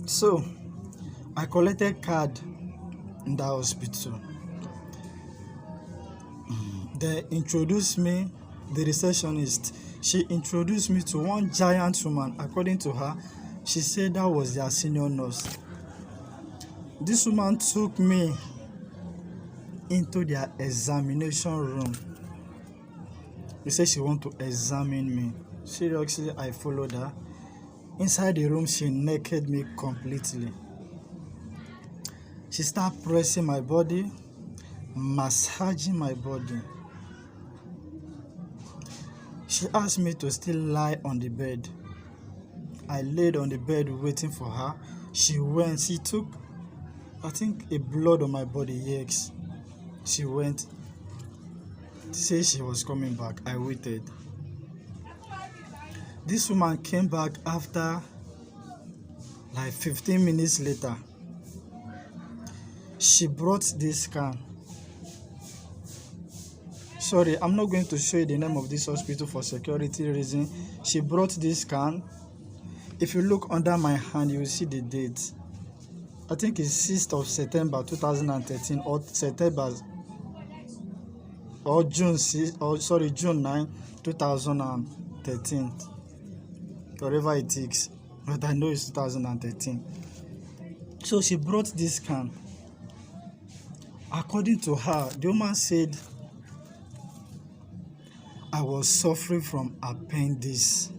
So I collected card in that hospital. They introduced me, the receptionist. She introduced me to one giant woman. According to her, she said that was their senior nurse. This woman took me into their examination room. She said she want to examine me. Seriously, I followed her. Inside the room, she naked me completely. She started pressing my body, massaging my body. She asked me to still lie on the bed. I laid on the bed waiting for her. She went. She took, I think, a blood on my body. Yes. She went. Say she was coming back. I waited. This woman came back after like 15 minutes later. She brought this can. Sorry, I'm not going to show you the name of this hospital for security reason. She brought this can. If you look under my hand, you will see the date. I think it's 6th of September 2013 or September or June 9 2013. Whatever it is, but I know it's 2013. So she brought this can. According to her, the woman said I was suffering from appendix,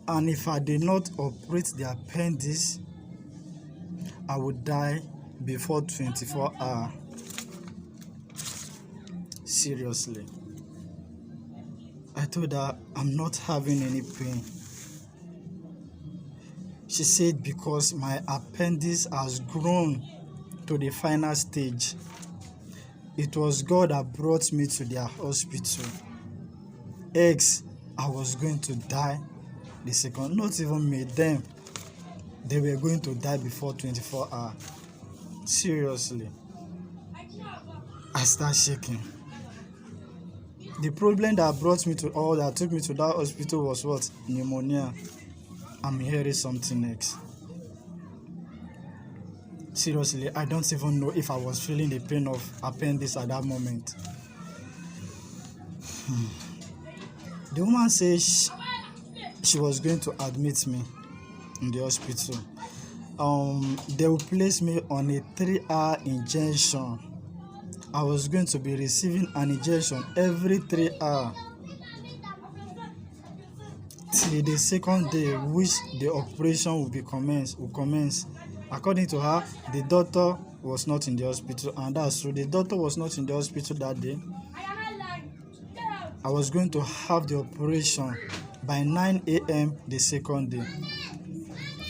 and if I did not operate the appendix, I would die before 24 hours. Seriously. I told her I'm not having any pain. She said because my appendix has grown to the final stage. It was God that brought me to their hospital. I was going to die the second. Not even me, them. They were going to die before 24 hours. Seriously. I started shaking. The problem that brought me to that took me to that hospital was what? Pneumonia. I'm hearing something next. Seriously, I don't even know if I was feeling the pain of appendix at that moment. The woman said she was going to admit me in the hospital. They will place me on a 3-hour injection. I was going to be receiving an injection every 3 hours till the second day, which the operation will commence. According to her, the doctor was not in the hospital, and that's true. The doctor was not in the hospital that day. I was going to have the operation by 9 a.m. the second day.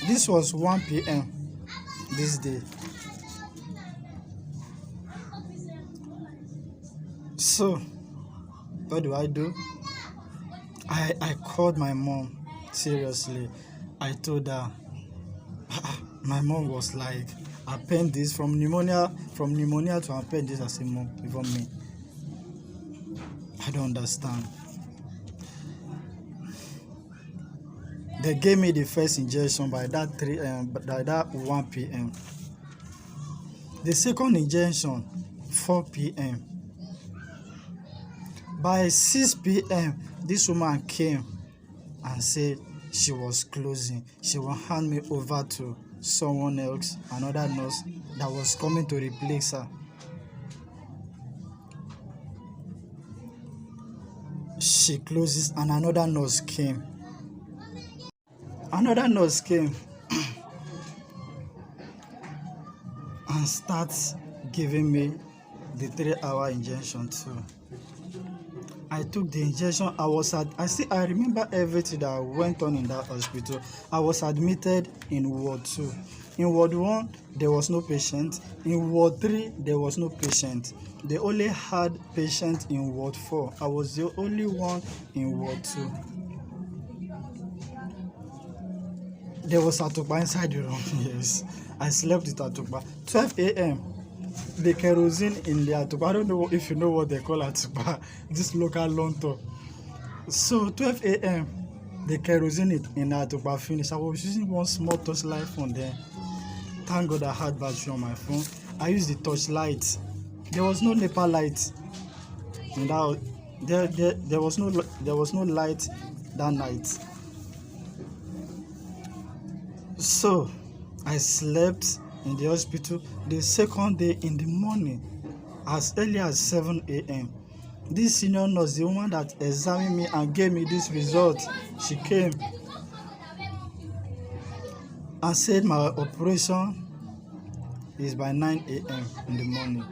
This was 1 p.m. this day. So, what do? I called my mom. Seriously. I told her. My mom was like, appendix, from pneumonia to appendix. I said, Mom, even me, I don't understand. They gave me the first injection by that 1 p.m. The second injection, 4 p.m. By 6 p.m., this woman came and said she was closing. She will hand me over to someone else, another nurse that was coming to replace her. She closes and another nurse came. And starts giving me the 3-hour injection too. I took the injection. I remember everything that went on in that hospital. I was admitted in Ward 2. In Ward 1, there was no patient. In Ward 3, there was no patient. They only had patients in Ward 4. I was the only one in Ward 2. There was Atukpa inside the room. Yes, I slept with Atukpa. 12 a.m. The kerosene in the Atukpa. I don't know if you know what they call Atukpa. This local lonto. So 12 a.m. the kerosene in our Atupa finished. I was using one small torchlight phone there. Thank God I had battery on my phone. I used the torchlight. There was no NEPA light. And there was no light that night. So I slept in the hospital the second day in the morning, as early as 7 a.m. This senior nurse, the woman that examined me and gave me this result, she came and said my operation is by 9 a.m. in the morning.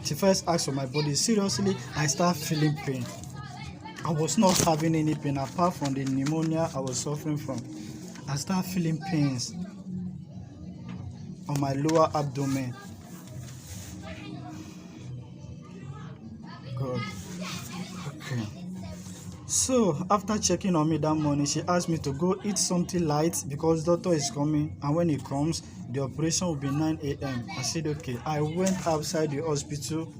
She first asked for my body. Seriously, I started feeling pain. I was not having any pain apart from the pneumonia I was suffering from. I started feeling pains on my lower abdomen. God. Okay. So after checking on me that morning, she asked me to go eat something light because doctor is coming, and when he comes, the operation will be 9 a.m. I said okay. I went outside the hospital.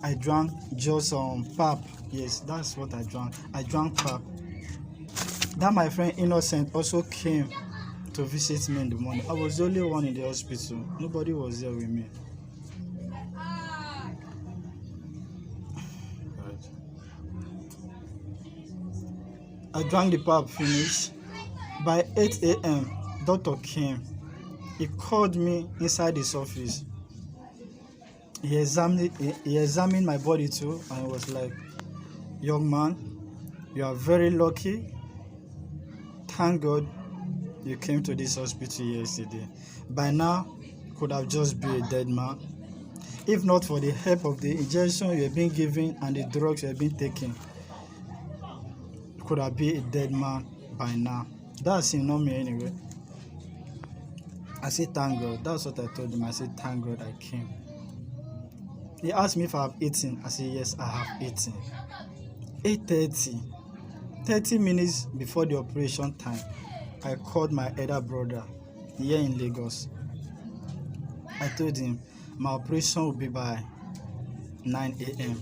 I drank just pap. Yes, that's what I drank. I drank pap. That my friend Innocent also came to visit me in the morning. I was the only one in the hospital. Nobody was there with me. I drank the pap, finished. By 8 a.m., doctor came. He called me inside his office. He examined my body too, and he was like, young man, you are very lucky. Thank God you came to this hospital yesterday. By now, could have just been a dead man. If not for the help of the injection you have been given and the drugs you have been taking, could have been a dead man by now. That's not me anyway. I said, thank God. That's what I told him. I said, thank God I came. He asked me if I have eaten. I said, yes, I have eaten. 8:30, 30 minutes before the operation time, I called my elder brother here in Lagos. I told him my operation will be by 9 a.m.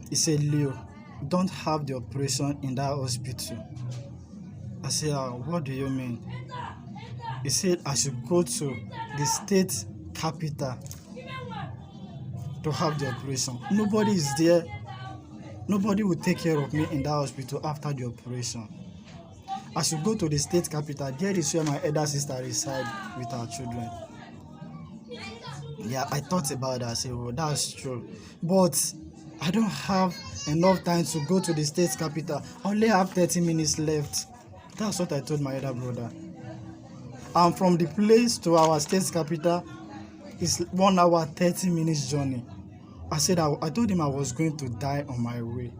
He said, Leo, don't have the operation in that hospital. I said, what do you mean? He said I should go to the state capital to have the operation. Nobody is there. Nobody will take care of me in that hospital after the operation. I should go to the state capital. There is where my elder sister resides with her children. Yeah, I thought about that. I said, well, that's true. But I don't have enough time to go to the state capital. I only have 30 minutes left. That's what I told my elder brother. And from the place to our state capital is 1 hour 30 minutes journey. I told him I was going to die on my way.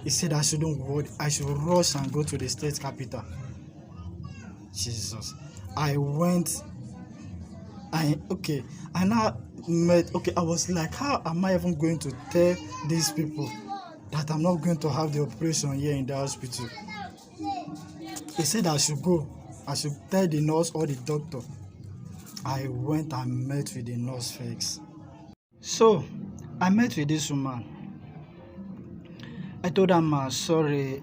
He said I shouldn't worry. I should rush and go to the state capital. Jesus. I went. I was like, how am I even going to tell these people that I'm not going to have the operation here in the hospital? He said I should go. I should tell the nurse or the doctor. I went and met with the nurse first. So, I met with this woman. I told her, sorry,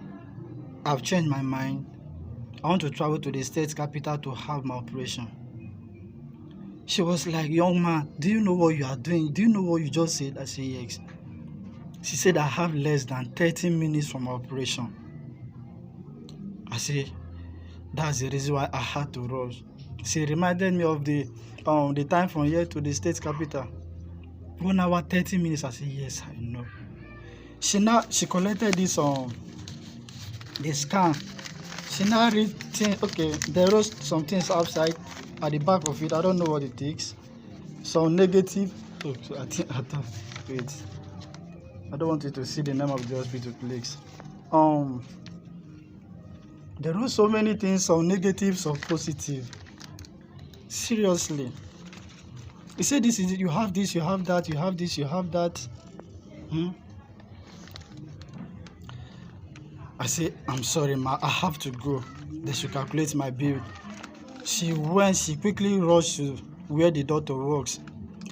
I've changed my mind. I want to travel to the state capital to have my operation. She was like, young man, do you know what you are doing? Do you know what you just said? I said, yes. She said, I have less than 30 minutes from my operation. I said, that's the reason why I had to rush. She reminded me of the time from here to the state capital. 1 hour 30 minutes. I said, yes, I know. She collected this the scan. She now read things. Okay, there was some things outside at the back of it. I don't know what it takes. Some negative. Oh, so wait. I don't want you to see the name of the hospital, please. There were so many things, some negative, some positive. Seriously. He said, this is it, you have this, you have that, you have this, you have that. I said, I'm sorry, ma, I have to go. They should calculate my bill. She quickly rushed to where the doctor works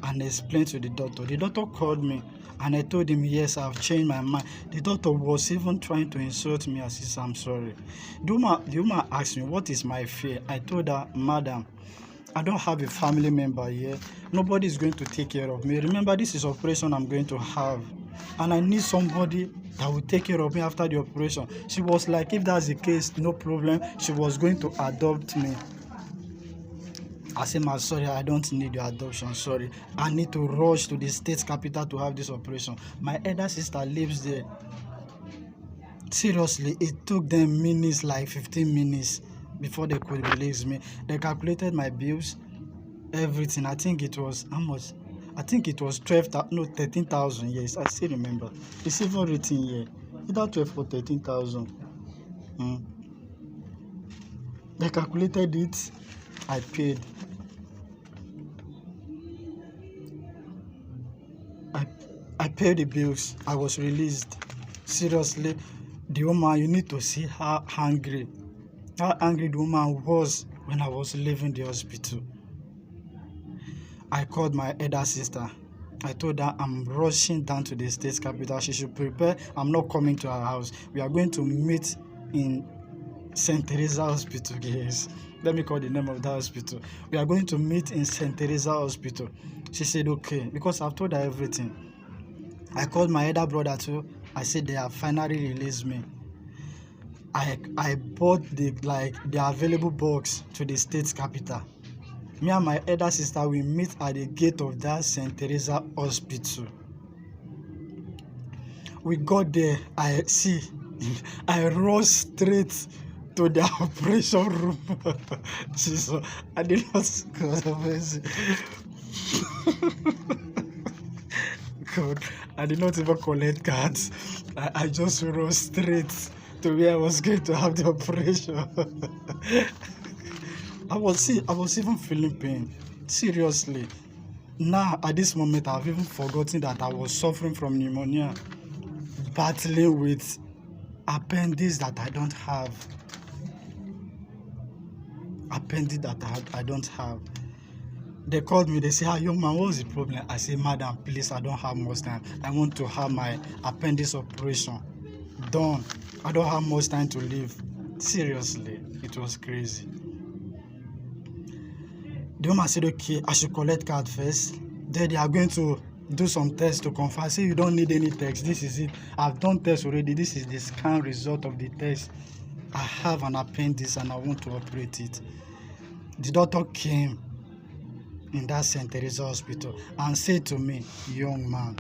and explained to the doctor. The doctor called me And I told him, yes, I've changed my mind. The doctor was even trying to insult me. I said, I'm sorry. The woman asked me, what is my fear? I told her, madam, I don't have a family member here. Nobody is going to take care of me. Remember, this is operation I'm going to have. And I need somebody that will take care of me after the operation. She was like, if that's the case, no problem. She was going to adopt me. I said, ma, sorry, I don't need your adoption, sorry. I need to rush to the state capital to have this operation. My elder sister lives there. Seriously, it took them minutes, like 15 minutes, before they could release me. They calculated my bills, everything. I think it was, how much? I think it was 13,000, yes, I still remember. It's even written here, either 12 or 13,000. They calculated it, I paid. I paid the bills. I was released. Seriously, the woman, you need to see how angry the woman was when I was leaving the hospital. I called my elder sister. I told her I'm rushing down to the state capital. She should prepare. I'm not coming to her house. We are going to meet in St. Teresa Hospital. Yes, let me call the name of that hospital. We are going to meet in St. Teresa Hospital. She said okay, because I've told her everything. I called my elder brother too. I said they have finally released me. I bought the available box to the state capital. Me and my elder sister, we meet at the gate of that St. Teresa Hospital. We got there. I rushed straight to the operation room. Jesus, I did not God, I did not even collect cards. I just rushed straight to where I was going to have the operation. I was even feeling pain. Seriously. Now, at this moment, I've even forgotten that I was suffering from pneumonia, battling with appendix that I don't have. I don't have. They called me, they say, young man, what's the problem? I say, madam, please, I don't have much time. I want to have my appendix operation done. I don't have much time to live. Seriously, it was crazy. The woman said, okay, I should collect card first. Then they are going to do some tests to confirm. I say, you don't need any tests. This is it. I've done tests already. This is the scan result of the test. I have an appendix and I want to operate it. The doctor came in that St. Teresa Hospital and said to me, young man,